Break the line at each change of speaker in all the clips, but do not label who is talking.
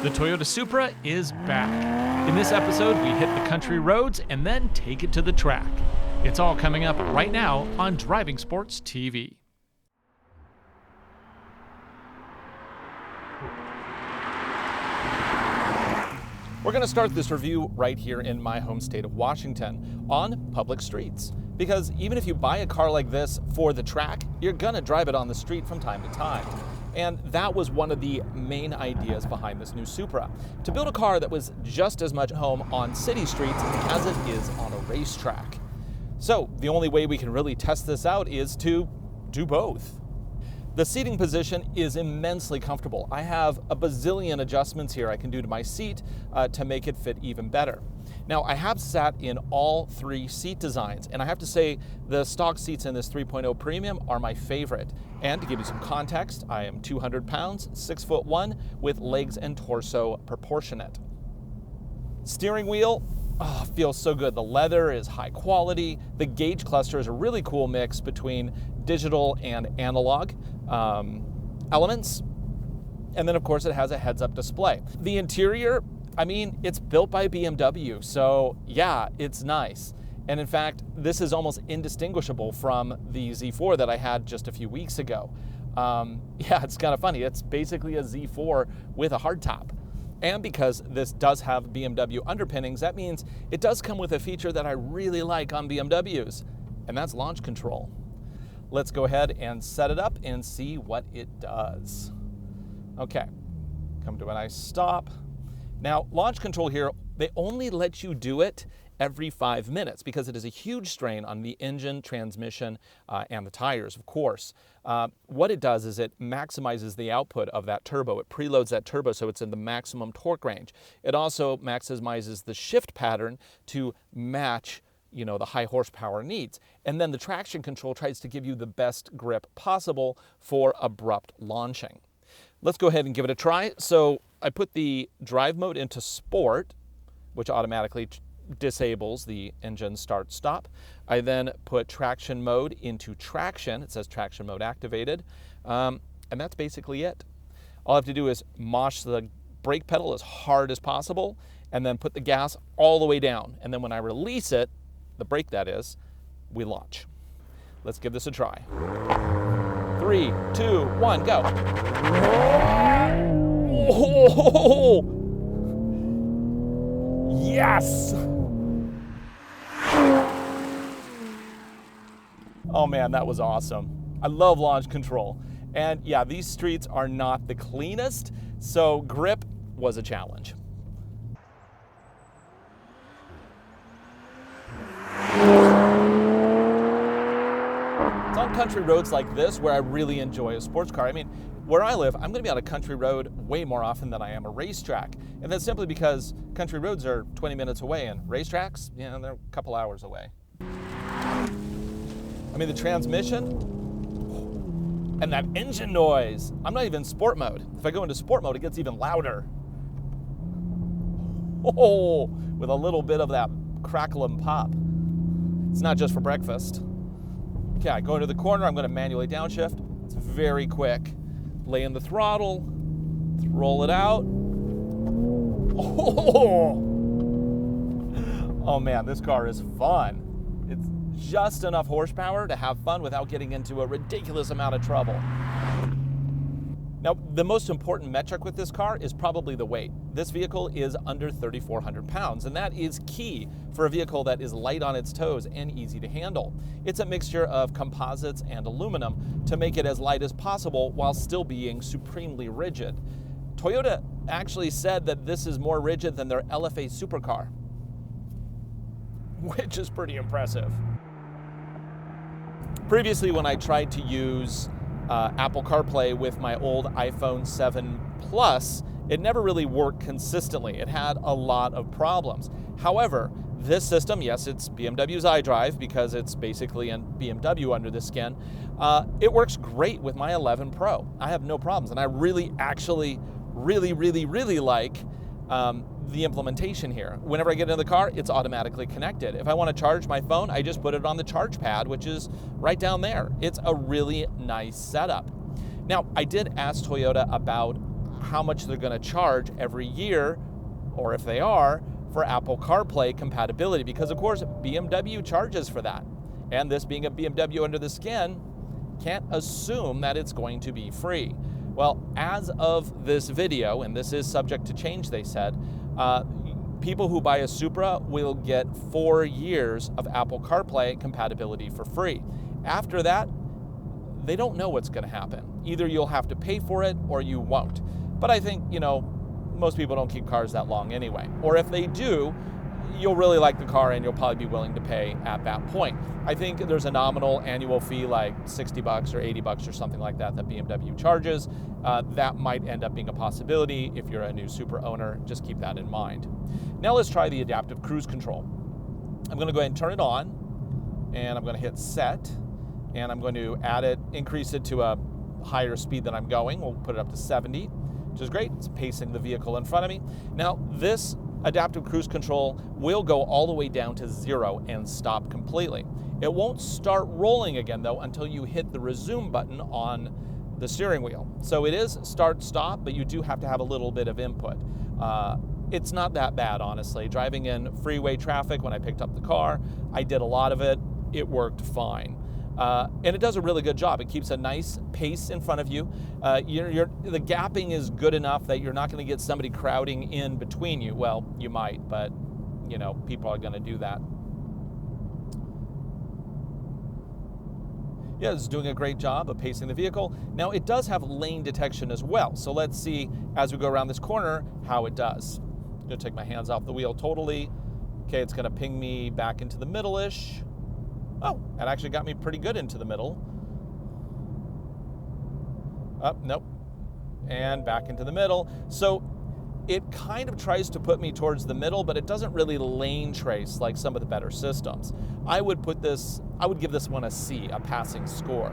The Toyota Supra is back. In this episode, we hit the country roads and then take it to the track. It's all coming up right now on Driving Sports TV.
We're going to start this review right here in my home state of Washington on public streets. Because even if you buy a car like this for the track, you're going to drive it on the street from time to time. And that was one of the main ideas behind this new Supra, to build a car that was just as much home on city streets as it is on a racetrack. So the only way we can really test this out is to do both. The seating position is immensely comfortable. I have a bazillion adjustments here I can do to my seat to make it fit even better. Now, I have sat in all three seat designs, and I have to say the stock seats in this 3.0 Premium are my favorite. And to give you some context, I am 200 pounds, 6'1", with legs and torso proportionate. Steering wheel, feels so good. The leather is high quality. The gauge cluster is a really cool mix between digital and analog elements. And then, of course, it has a heads-up display. The interior, it's built by BMW, so yeah, it's nice. And in fact, this is almost indistinguishable from the Z4 that I had just a few weeks ago. It's kind of funny. It's basically a Z4 with a hardtop. And because this does have BMW underpinnings, that means it does come with a feature that I really like on BMWs, and that's launch control. Let's go ahead and set it up and see what it does. Okay, come to a nice stop. Now, launch control here, they only let you do it every 5 minutes because it is a huge strain on the engine, transmission, and the tires, of course. What it does is it maximizes the output of that turbo. It preloads that turbo so it's in the maximum torque range. It also maximizes the shift pattern to match the high horsepower needs. And then the traction control tries to give you the best grip possible for abrupt launching. Let's go ahead and give it a try. So I put the drive mode into sport, which automatically disables the engine start stop. I then put traction mode into traction. It says traction mode activated. And that's basically it. All I have to do is mosh the brake pedal as hard as possible and then put the gas all the way down. And then when I release it, the brake that is, we launch. Let's give this a try. 3, 2, 1, go. Oh, yes! Oh man, that was awesome. I love launch control. And yeah, these streets are not the cleanest, so grip was a challenge. It's on country roads like this where I really enjoy a sports car. Where I live, I'm going to be on a country road way more often than I am a racetrack. And that's simply because country roads are 20 minutes away and racetracks, they're a couple hours away. The transmission and that engine noise. I'm not even in sport mode. If I go into sport mode, it gets even louder. Oh, with a little bit of that crackle and pop. It's not just for breakfast. Okay, I go into the corner, I'm going to manually downshift. It's very quick. Lay in the throttle, roll it out. Oh man, this car is fun. It's just enough horsepower to have fun without getting into a ridiculous amount of trouble. Now, the most important metric with this car is probably the weight. This vehicle is under 3,400 pounds, and that is key for a vehicle that is light on its toes and easy to handle. It's a mixture of composites and aluminum to make it as light as possible while still being supremely rigid. Toyota actually said that this is more rigid than their LFA supercar, which is pretty impressive. Previously, when I tried to use Apple CarPlay with my old iPhone 7 Plus, it never really worked consistently. It had a lot of problems. However, this system, yes, it's BMW's iDrive because it's basically a BMW under the skin. It works great with my 11 Pro. I have no problems, and I really like the implementation here. Whenever I get into the car, it's automatically connected. If I want to charge my phone, I just put it on the charge pad, which is right down there. It's a really nice setup. Now, I did ask Toyota about how much they're going to charge every year, or if they are, for Apple CarPlay compatibility, because of course BMW charges for that. And this being a BMW under the skin, can't assume that it's going to be free. Well, as of this video, and this is subject to change, they said, people who buy a Supra will get 4 years of Apple CarPlay compatibility for free. After that, they don't know what's going to happen. Either you'll have to pay for it or you won't. But I think, most people don't keep cars that long anyway. Or if they do, you'll really like the car and you'll probably be willing to pay at that point. I think there's a nominal annual fee like $60 or $80 or something like that BMW charges. That might end up being a possibility if you're a new Supra owner. Just keep that in mind. Now let's try the adaptive cruise control. I'm going to go ahead and turn it on, and I'm going to hit set, and I'm going to increase it to a higher speed than I'm going. We'll put it up to 70, which is great. It's pacing the vehicle in front of me. Now this adaptive cruise control will go all the way down to 0 and stop completely. It won't start rolling again though until you hit the resume button on the steering wheel. So it is start stop, but you do have to have a little bit of input. It's not that bad, honestly. Driving in freeway traffic when I picked up the car, I did a lot of it. It worked fine. And it does a really good job. It keeps a nice pace in front of you. The gapping is good enough that you're not going to get somebody crowding in between you. Well, you might, but people are going to do that. Yeah, it's doing a great job of pacing the vehicle. Now it does have lane detection as well. So let's see as we go around this corner how it does. I'm going to take my hands off the wheel totally. Okay, it's going to ping me back into the middle-ish. Oh, it actually got me pretty good into the middle. Nope. And back into the middle. So it kind of tries to put me towards the middle, but it doesn't really lane trace like some of the better systems. I would give this one a C, a passing score,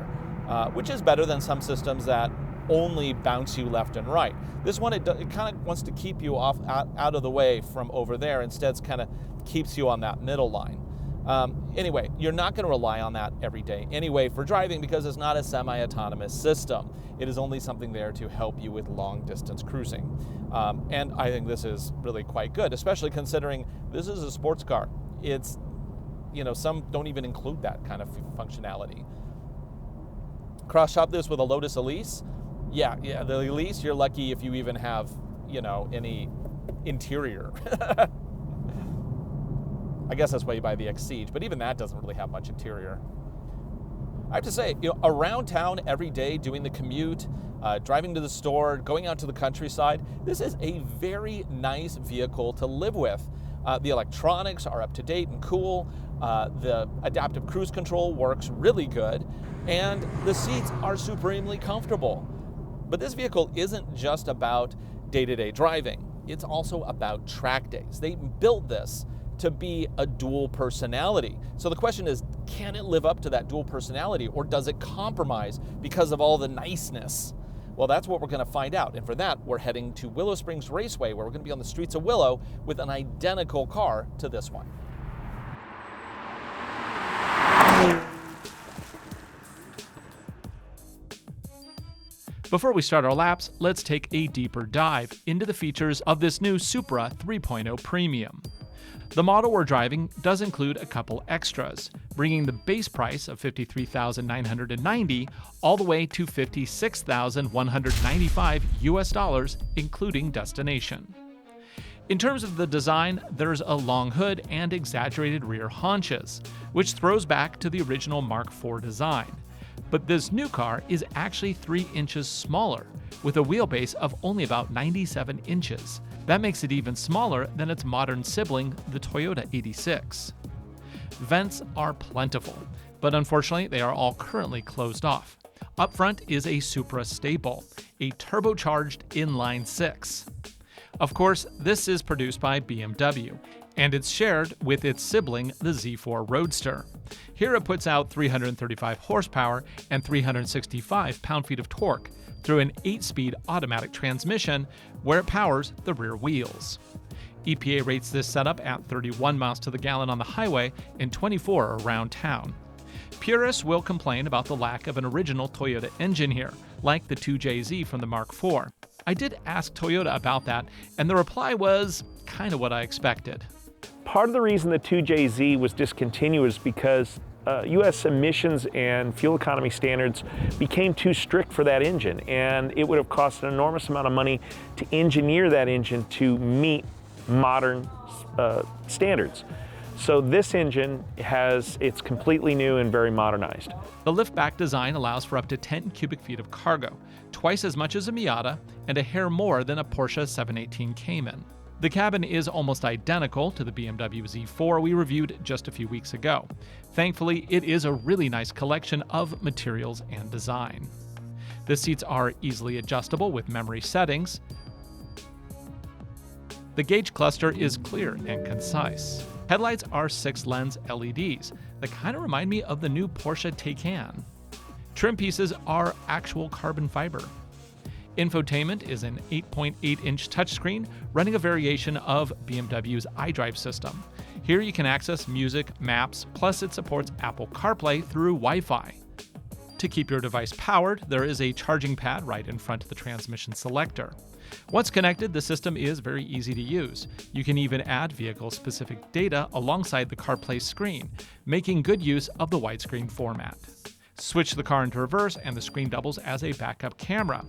which is better than some systems that only bounce you left and right. This one, it kind of wants to keep you out of the way from over there. Instead, it kind of keeps you on that middle line. Anyway, you're not going to rely on that every day anyway for driving because it's not a semi-autonomous system. It is only something there to help you with long-distance cruising. And I think this is really quite good, especially considering this is a sports car. It's, some don't even include that kind of functionality. Cross-shop this with a Lotus Elise. Yeah, the Elise, you're lucky if you even have, any interior. I guess that's why you buy the Exige, but even that doesn't really have much interior. I have to say, around town every day, doing the commute, driving to the store, going out to the countryside, this is a very nice vehicle to live with. The electronics are up to date and cool. The adaptive cruise control works really good, and the seats are supremely comfortable. But this vehicle isn't just about day-to-day driving. It's also about track days. They built this to be a dual personality. So the question is, can it live up to that dual personality, or does it compromise because of all the niceness? Well, that's what we're going to find out. And for that, we're heading to Willow Springs Raceway, where we're going to be on the streets of Willow with an identical car to this one.
Before we start our laps, let's take a deeper dive into the features of this new Supra 3.0 Premium. The model we're driving does include a couple extras, bringing the base price of $53,990 all the way to $56,195 US, including destination. In terms of the design, there's a long hood and exaggerated rear haunches, which throws back to the original Mark IV design. But this new car is actually 3 inches smaller, with a wheelbase of only about 97 inches. That makes it even smaller than its modern sibling, the Toyota 86. Vents are plentiful, but unfortunately they are all currently closed off. Up front is a Supra staple, a turbocharged inline-6. Of course, this is produced by BMW, and it's shared with its sibling, the Z4 Roadster. Here it puts out 335 horsepower and 365 pound-feet of torque through an 8-speed automatic transmission where it powers the rear wheels. EPA rates this setup at 31 miles to the gallon on the highway and 24 around town. Purists will complain about the lack of an original Toyota engine here, like the 2JZ from the Mark IV. I did ask Toyota about that, and the reply was kind of what I expected.
Part of the reason the 2JZ was discontinued is because U.S. emissions and fuel economy standards became too strict for that engine, and it would have cost an enormous amount of money to engineer that engine to meet modern standards. So this engine it's completely new and very modernized.
The liftback design allows for up to 10 cubic feet of cargo, twice as much as a Miata and a hair more than a Porsche 718 Cayman. The cabin is almost identical to the BMW Z4 we reviewed just a few weeks ago. Thankfully, it is a really nice collection of materials and design. The seats are easily adjustable with memory settings. The gauge cluster is clear and concise. Headlights are 6-lens LEDs that kind of remind me of the new Porsche Taycan. Trim pieces are actual carbon fiber. Infotainment is an 8.8-inch touchscreen running a variation of BMW's iDrive system. Here you can access music, maps, plus it supports Apple CarPlay through Wi-Fi. To keep your device powered, there is a charging pad right in front of the transmission selector. Once connected, the system is very easy to use. You can even add vehicle-specific data alongside the CarPlay screen, making good use of the widescreen format. Switch the car into reverse and the screen doubles as a backup camera.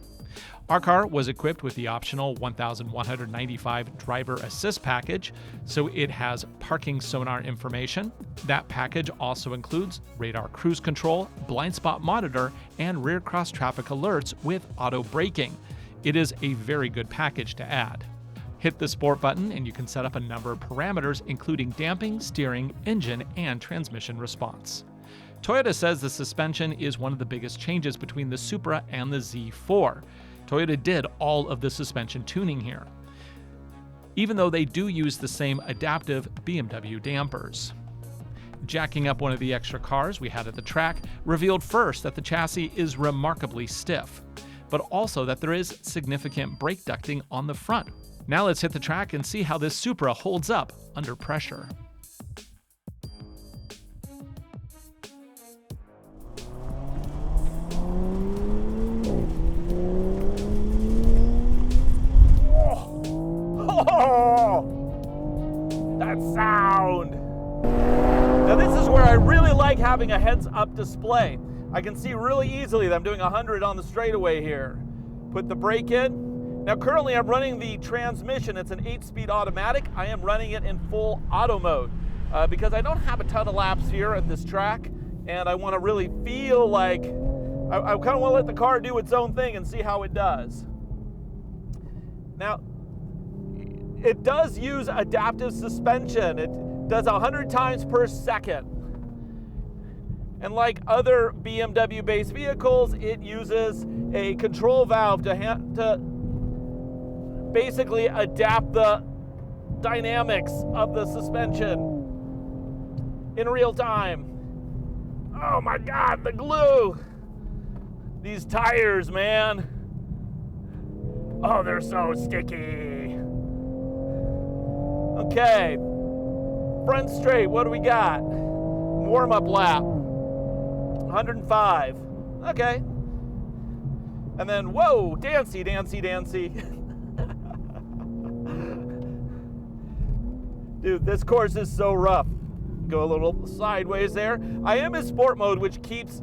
Our car was equipped with the optional 1195 driver assist package, so it has parking sonar information. That package also includes radar cruise control, blind spot monitor, and rear cross traffic alerts with auto braking. It is a very good package to add. Hit the Sport button and you can set up a number of parameters including damping, steering, engine, and transmission response. Toyota says the suspension is one of the biggest changes between the Supra and the Z4. Toyota did all of the suspension tuning here, even though they do use the same adaptive BMW dampers. Jacking up one of the extra cars we had at the track revealed first that the chassis is remarkably stiff, but also that there is significant brake ducting on the front. Now let's hit the track and see how this Supra holds up under pressure.
That sound! Now this is where I really like having a heads-up display. I can see really easily that I'm doing 100 on the straightaway here. Put the brake in. Now currently I'm running the transmission. It's an 8-speed automatic. I am running it in full auto mode because I don't have a ton of laps here at this track, and I want to really feel like I kind of want to let the car do its own thing and see how it does. Now, it does use adaptive suspension. It does 100 times per second. And like other BMW-based vehicles, it uses a control valve to basically adapt the dynamics of the suspension in real time. Oh my God, the glue! These tires, man. Oh, they're so sticky. Okay, front straight, what do we got? Warm-up lap, 105. Okay. And then, whoa, dancy, dancy, dancy. Dude, this course is so rough. Go a little sideways there. I am in sport mode, which keeps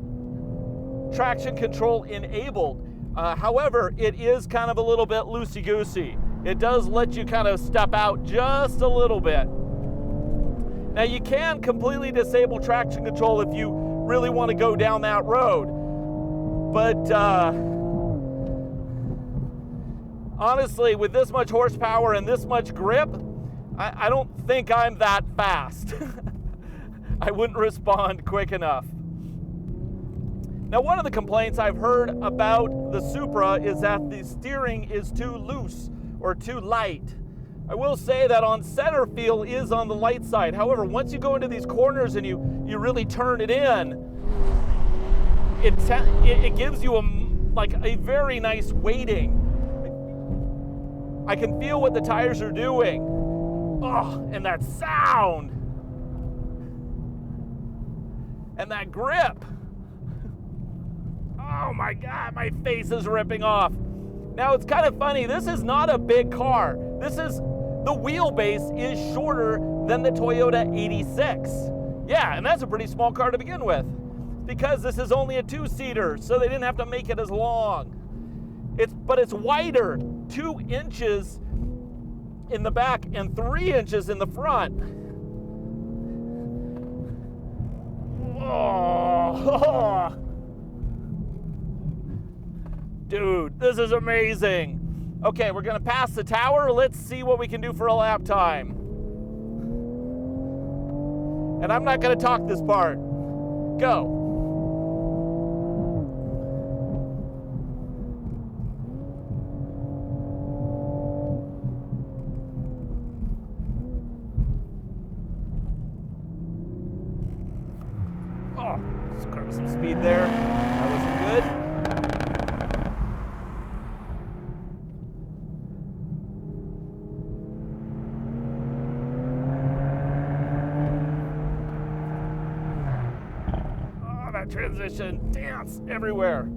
traction control enabled. However, it is kind of a little bit loosey-goosey. It does let you kind of step out just a little bit. Now you can completely disable traction control if you really want to go down that road. But honestly, with this much horsepower and this much grip, I don't think I'm that fast. I wouldn't respond quick enough. Now, one of the complaints I've heard about the Supra is that the steering is too loose or too light. I will say that on center feel is on the light side. However, once you go into these corners and you really turn it in, it gives you a very nice weighting. I can feel what the tires are doing. Oh, and that sound. And that grip. Oh my God, my face is ripping off. Now it's kind of funny, this is not a big car. The wheelbase is shorter than the Toyota 86. Yeah, and that's a pretty small car to begin with. Because this is only a 2-seater, so they didn't have to make it as long. But it's wider, 2 inches in the back and 3 inches in the front. Oh, dude, this is amazing. Okay, we're gonna pass the tower. Let's see what we can do for a lap time. And I'm not gonna talk this part. Go. Oh, just curb some speed there. That wasn't good. Oh, that transition, dance everywhere.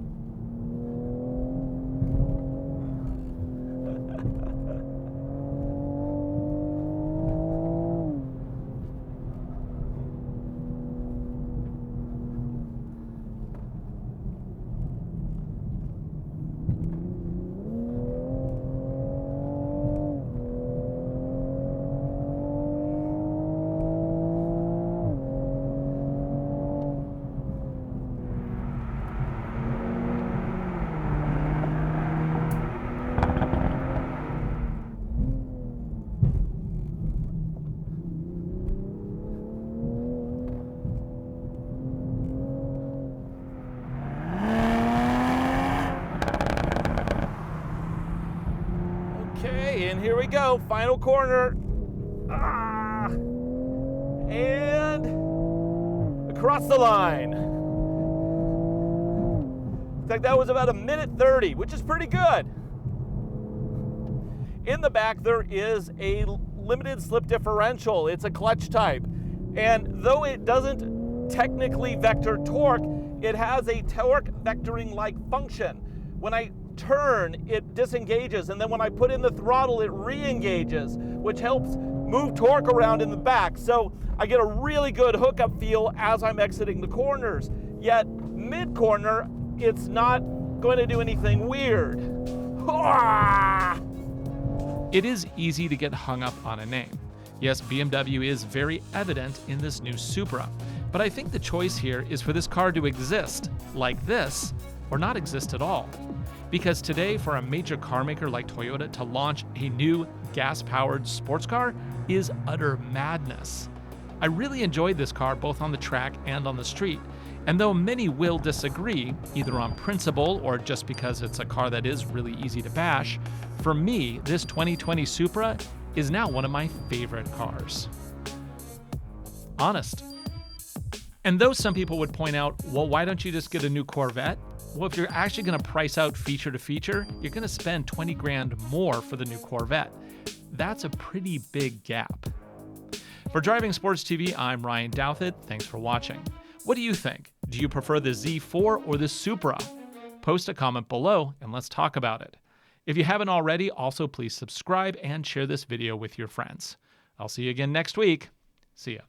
Okay, and here we go, final corner. And across the line. Looks like that was about 1:30, which is pretty good. In the back, there is a limited slip differential. It's a clutch type. And though it doesn't technically vector torque, it has a torque vectoring-like function. When I turn, it disengages, and then when I put in the throttle, it re-engages, which helps move torque around in the back. So I get a really good hookup feel as I'm exiting the corners. Yet mid-corner, it's not going to do anything weird.
It is easy to get hung up on a name. Yes, BMW is very evident in this new Supra, but I think the choice here is for this car to exist like this or not exist at all. Because today, for a major car maker like Toyota to launch a new gas-powered sports car is utter madness. I really enjoyed this car both on the track and on the street, and though many will disagree, either on principle or just because it's a car that is really easy to bash, for me, this 2020 Supra is now one of my favorite cars. Honest. And though some people would point out, well, why don't you just get a new Corvette? Well, if you're actually going to price out feature to feature, you're going to spend 20 grand more for the new Corvette. That's a pretty big gap. For Driving Sports TV, I'm Ryan Douthit. Thanks for watching. What do you think? Do you prefer the Z4 or the Supra? Post a comment below and let's talk about it. If you haven't already, also please subscribe and share this video with your friends. I'll see you again next week. See ya.